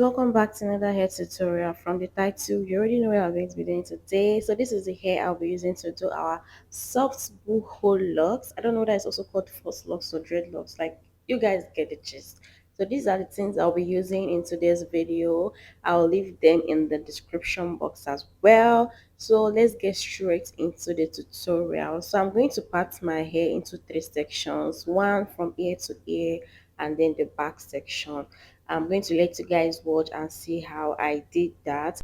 welcome back to another hair tutorial. From the title, you already know what I'm going to be doing today. So this is the hair I'll be using to do our soft Boho Locs. I don't know that it's also called Faux Locs or dreadlocks. Like, you guys get the gist. So these are the things I'll be using in today's video. I'll leave them in the description box as well. So let's get straight into the tutorial. So I'm going to part my hair into three sections, one from ear to ear and then the back section. I'm going to let you guys watch and see how I did that.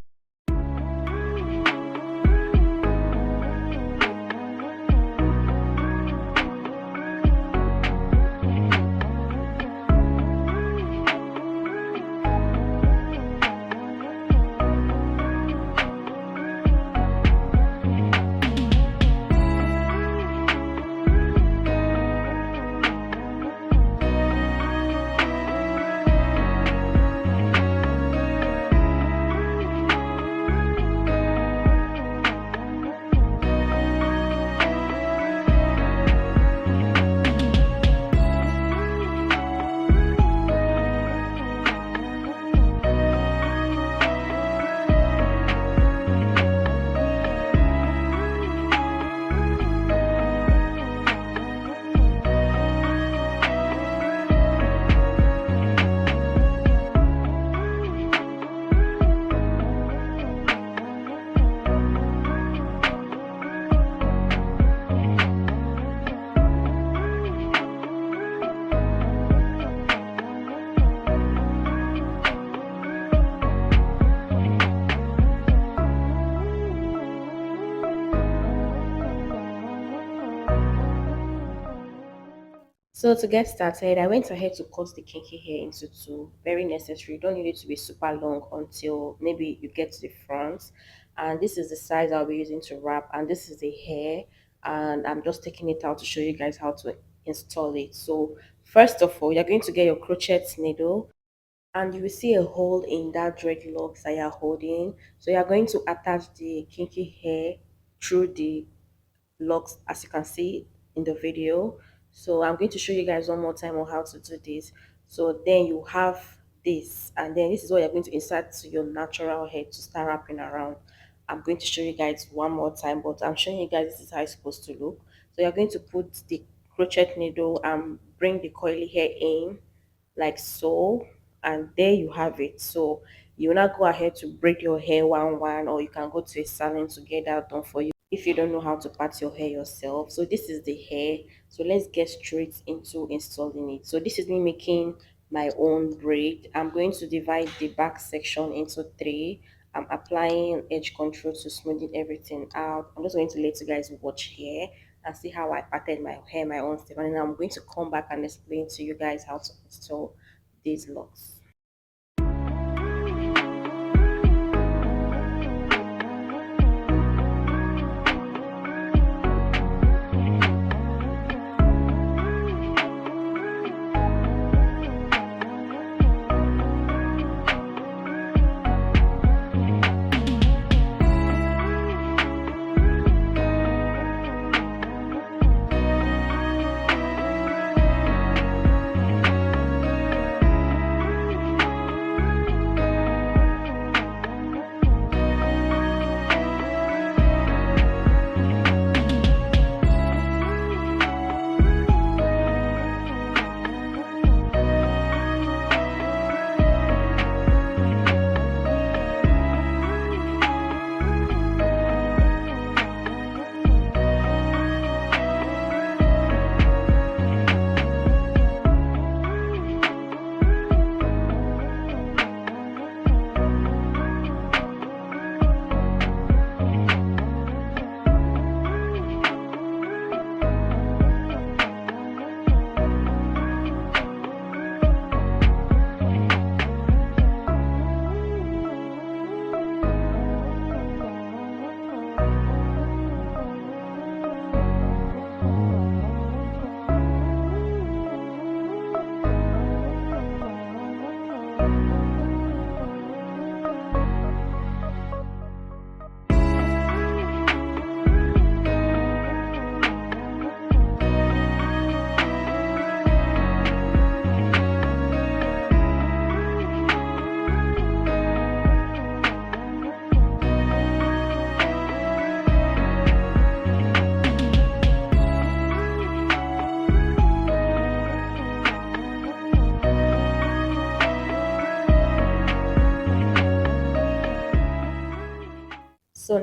So to get started, I went ahead to cut the kinky hair into two. Very necessary. You don't need it to be super long until maybe you get to the front. And this is the size I'll be using to wrap. And this is the hair. And I'm just taking it out to show you guys how to install it. So first of all, you're going to get your crochet needle. And you will see a hole in that dreadlocks that you're holding. So you're going to attach the kinky hair through the locks, as you can see in the video. So I'm going to show you guys one more time on how to do this. So then you have this, and then this is what you're going to insert to your natural hair to start wrapping around. I'm going to show you guys one more time, but I'm showing you guys this is how it's supposed to look. So you're going to put the crochet needle and bring the coily hair in like so, and there you have it. So you will not go ahead to braid your hair one, or you can go to a salon to get that done for you if you don't know how to part your hair yourself. So this is the hair. So let's get straight into installing it. So this is me making my own braid. I'm going to divide the back section into three. I'm applying edge control to smoothing everything out. I'm just going to let you guys watch here and see how I parted my hair my own step, and then I'm going to come back and explain to you guys how to install these locks.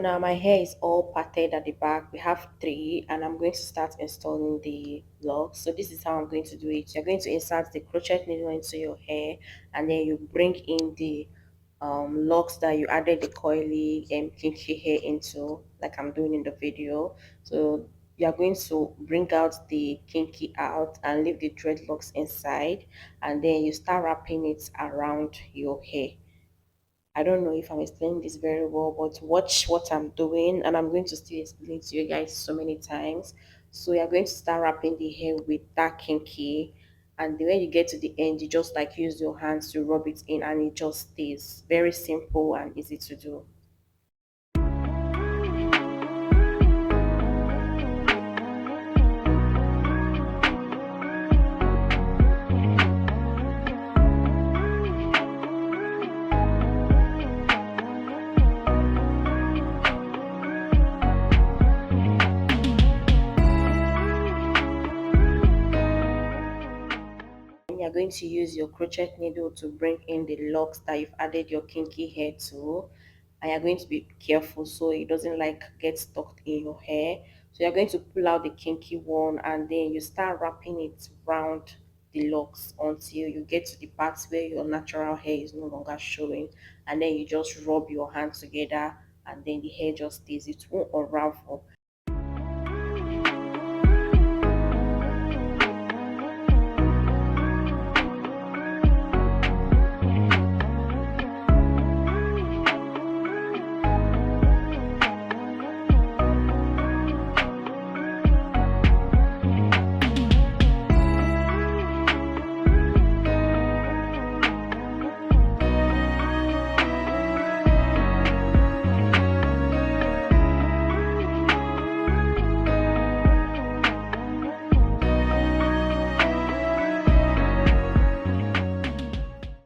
now my hair is all parted at the back. We have three, and I'm going to start installing the locks. So this is how I'm going to do it. You're going to insert the crochet needle into your hair, and then you bring in the locks that you added the coily and kinky hair into, like I'm doing in the video. So you are going to bring out the kinky out and leave the dreadlocks inside, and then you start wrapping it around your hair. I don't know if I'm explaining this very well, but watch what I'm doing, and I'm going to still explain to you guys so many times. So you're going to start wrapping the hair with that kinky, and then when you get to the end, you just like use your hands to rub it in, and it just stays very simple and easy to do. You're going to use your crochet needle to bring in the locks that you've added your kinky hair to, and you're going to be careful so it doesn't like get stuck in your hair. So you're going to pull out the kinky one, and then you start wrapping it round the locks until you get to the parts where your natural hair is no longer showing, and then you just rub your hands together, and then the hair just stays, it won't unravel.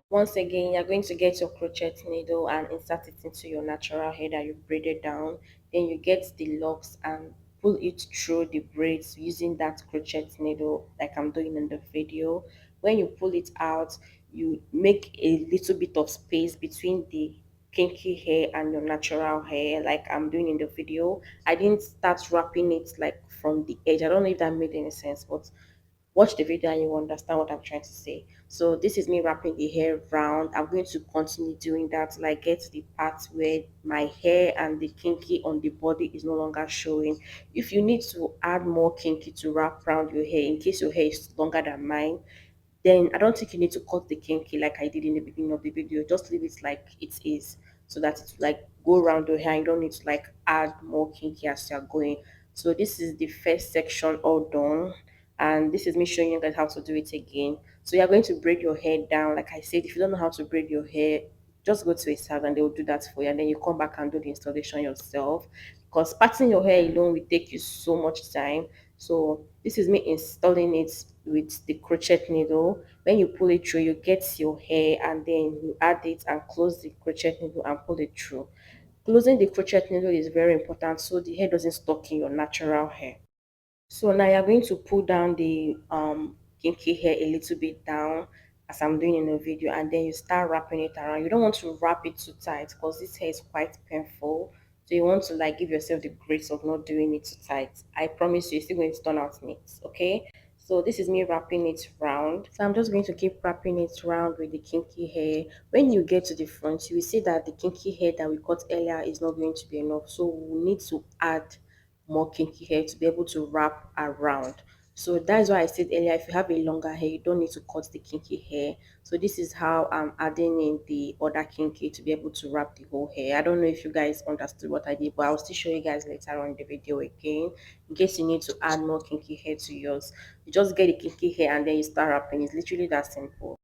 Once again, you're going to get your crochet needle and insert it into your natural hair that you braided down. Then you get the locks and pull it through the braids using that crochet needle like I'm doing in the video. When you pull it out, you make a little bit of space between the kinky hair and your natural hair like I'm doing in the video. I didn't start wrapping it like from the edge. I don't know if that made any sense, but watch the video and you will understand what I'm trying to say. So this is me wrapping the hair round. I'm going to continue doing that till I get to the part where my hair and the kinky on the body is no longer showing. If you need to add more kinky to wrap around your hair in case your hair is longer than mine, then I don't think you need to cut the kinky like I did in the beginning of the video. Just leave it like it is so that it's like go around your hair. You don't need to like add more kinky as you're going. So this is the first section all done, and this is me showing you guys how to do it again. So you're going to braid your hair down. Like I said, if you don't know how to braid your hair, just go to a salon and they will do that for you, and then you come back and do the installation yourself, because parting your hair alone will take you so much time. So this is me installing it with the crochet needle. When you pull it through, you get your hair, and then you add it and close the crochet needle and pull it through. Closing the crochet needle is very important so the hair doesn't stuck in your natural hair. So now you're going to pull down the kinky hair a little bit down as I'm doing in the video, and then you start wrapping it around. You don't want to wrap it too tight because this hair is quite painful. So you want to like give yourself the grace of not doing it too tight. I promise you, it's still going to turn out neat. Okay. So this is me wrapping it round. So I'm just going to keep wrapping it round with the kinky hair. When you get to the front, you will see that the kinky hair that we cut earlier is not going to be enough. So we need to add more kinky hair to be able to wrap around. So that's why I said earlier, if you have a longer hair, you don't need to cut the kinky hair. So this is how I'm adding in the other kinky to be able to wrap the whole hair. I don't know if you guys understood what I did, but I'll still show you guys later on in the video again. In case you need to add more kinky hair to yours, you just get the kinky hair and then you start wrapping. It's literally that simple.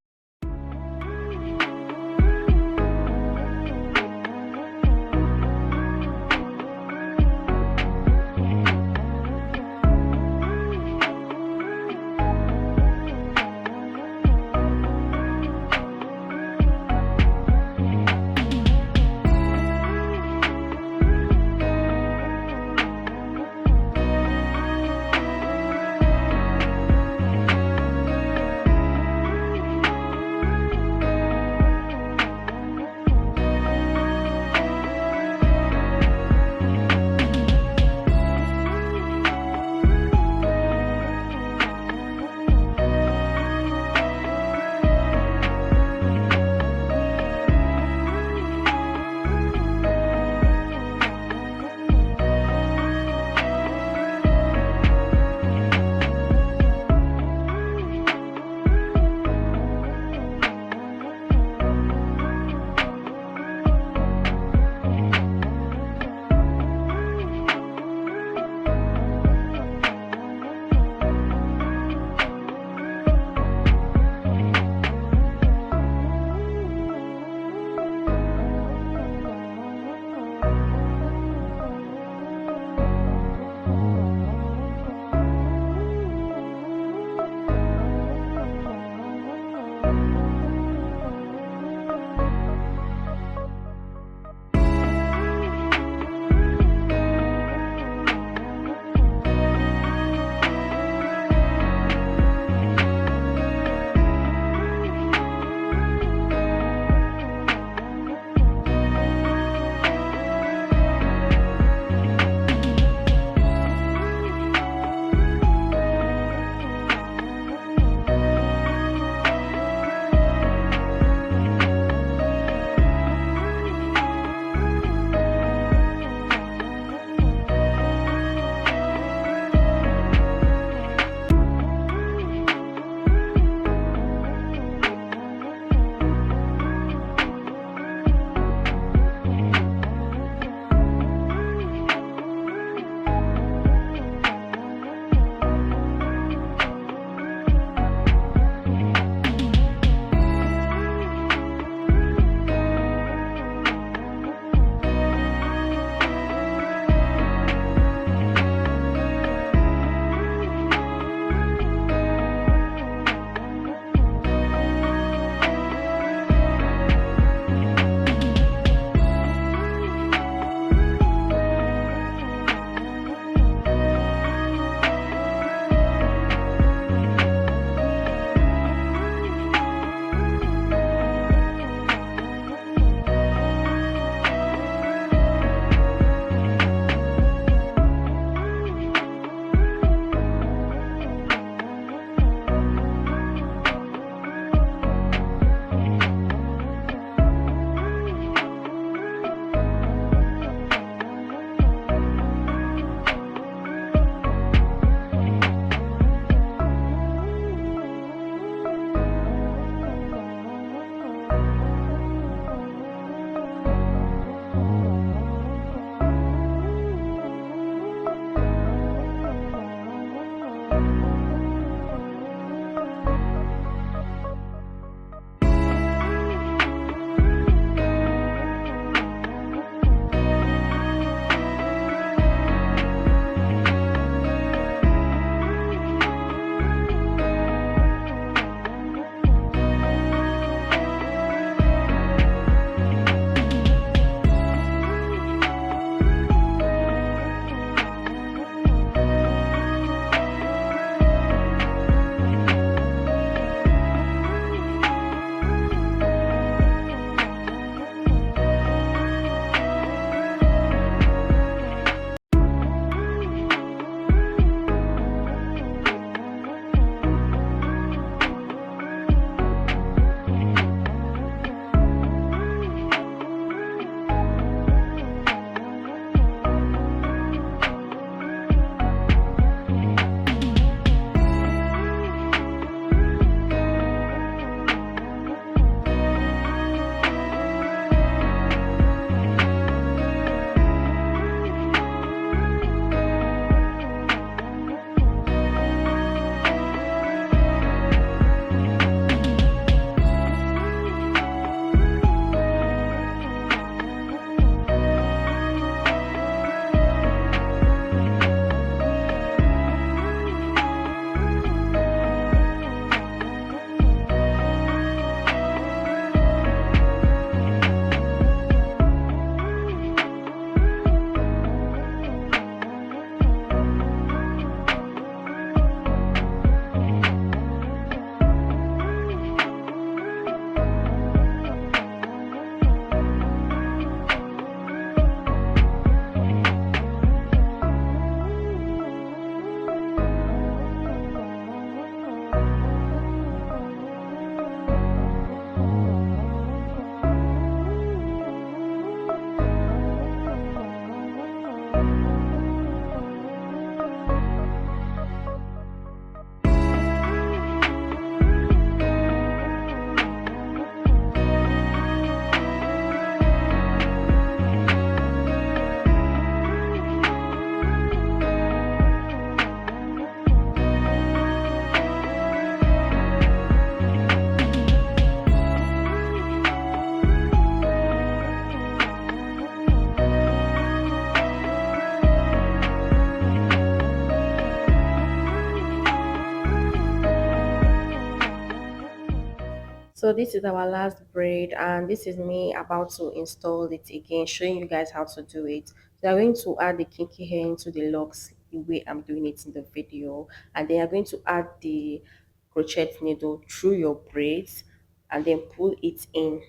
So this is our last braid, and this is me about to install it again, showing you guys how to do it. So I'm going to add the kinky hair into the locks the way I'm doing it in the video, and then you're going to add the crochet needle through your braids and then pull it in.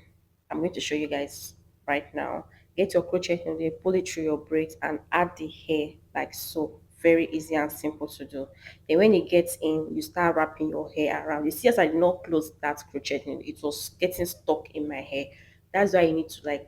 I'm going to show you guys right now. Get your crochet needle, pull it through your braids and add the hair like so. Very easy and simple to do. Then when it gets in, you start wrapping your hair around. You see, as I did not close that crochet needle, it was getting stuck in my hair. That's why you need to like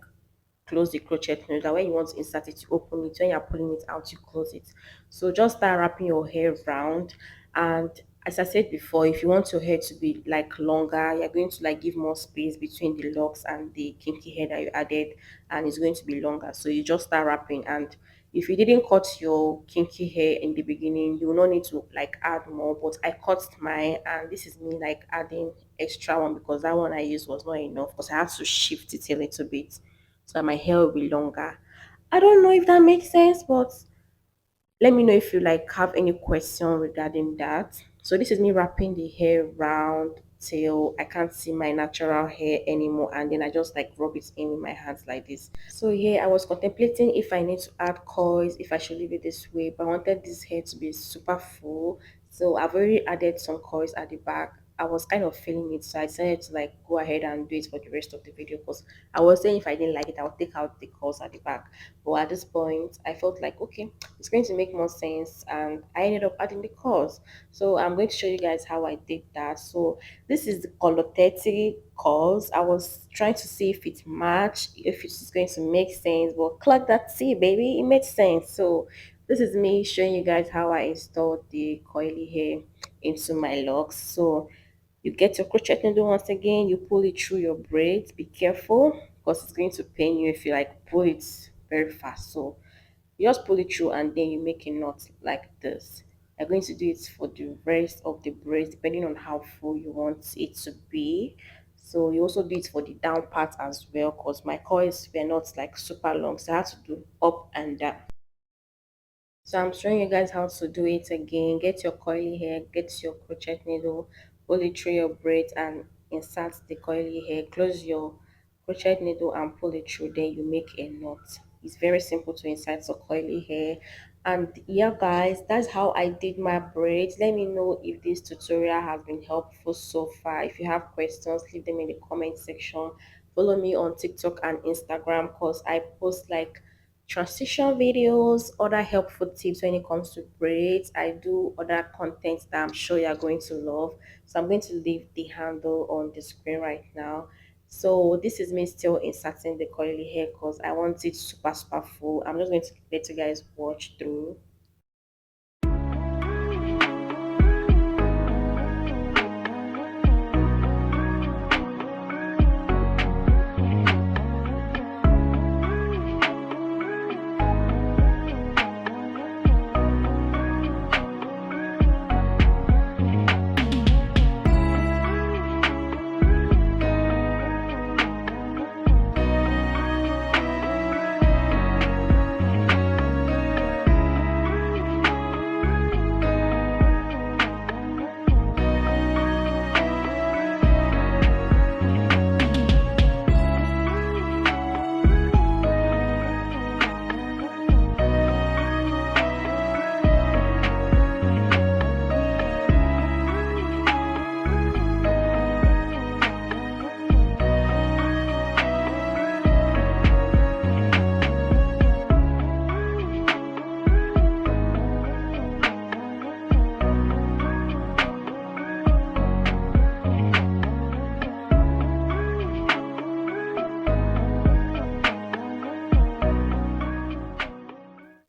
close the crochet needle. That when you want to insert it, you open it. When you're pulling it out, you close it. So just start wrapping your hair round. And as I said before, if you want your hair to be like longer, you're going to like give more space between the locks and the kinky hair that you added, and it's going to be longer. So you just start wrapping. And if you didn't cut your kinky hair in the beginning, you will not need to like add more. But I cut mine, and this is me like adding extra one because that one I used was not enough because I had to shift it a little bit so that my hair will be longer. I don't know if that makes sense, but let me know if you like have any question regarding that. So this is me wrapping the hair round till I can't see my natural hair anymore, and then I just like rub it in with my hands like this. So yeah, I was contemplating if I need to add coils, if I should leave it this way, but I wanted this hair to be super full, so I've already added some coils at the back. I was kind of feeling it, so I decided to like go ahead and do it for the rest of the video because I was saying if I didn't like it, I'll take out the coils at the back. But at this point, I felt like okay, it's going to make more sense, and I ended up adding the coils. So I'm going to show you guys how I did that. So this is the color 30 coils. I was trying to see if it matched, if it's going to make sense, but clock that, see baby, it made sense. So this is me showing you guys how I installed the coily hair into my locks. So you get your crochet needle once again, you pull it through your braids. Be careful because it's going to pain you if you like pull it very fast. So you just pull it through and then you make a knot like this. You're going to do it for the rest of the braids depending on how full you want it to be. So you also do it for the down part as well because my coils were not like super long, so I had to do up and down. So I'm showing you guys how to do it again. Get your coily hair, get your crochet needle, pull it through your braids and insert the coily hair. Close your crochet needle and pull it through. Then you make a knot. It's very simple to insert the coily hair. And yeah, guys, that's how I did my braids. Let me know if this tutorial has been helpful so far. If you have questions, leave them in the comment section. Follow me on TikTok and Instagram because I post like transition videos, other helpful tips when it comes to braids. I do other content that I'm sure you're going to love. So I'm going to leave the handle on the screen right now. So this is me still inserting the curly hair because I want it super full. I'm just going to let you guys watch through.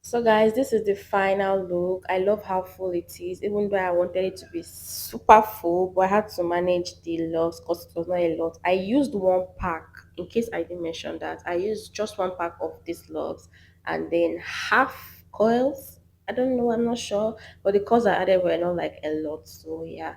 So guys, this is the final look. I love how full it is, even though I wanted it to be super full, but I had to manage the loss because it was not a lot. I used one pack, in case I didn't mention that. I used just one pack of these logs and then half coils. I don't know, I'm not sure, but the coils I added were not like a lot. So yeah,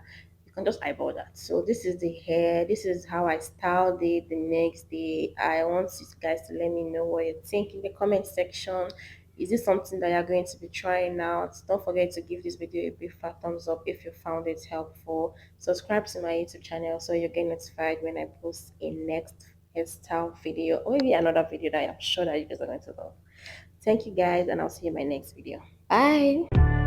you can just eyeball that. So this is the hair. This is how I styled it the next day. I want you guys to let me know what you think in the comment section. Is this something that you're going to be trying out? Don't forget to give this video a big fat thumbs up if you found it helpful. Subscribe to my YouTube channel so you get notified when I post a next hairstyle video, or maybe another video that I'm sure that you guys are going to love. Thank you guys, and I'll see you in my next video. Bye.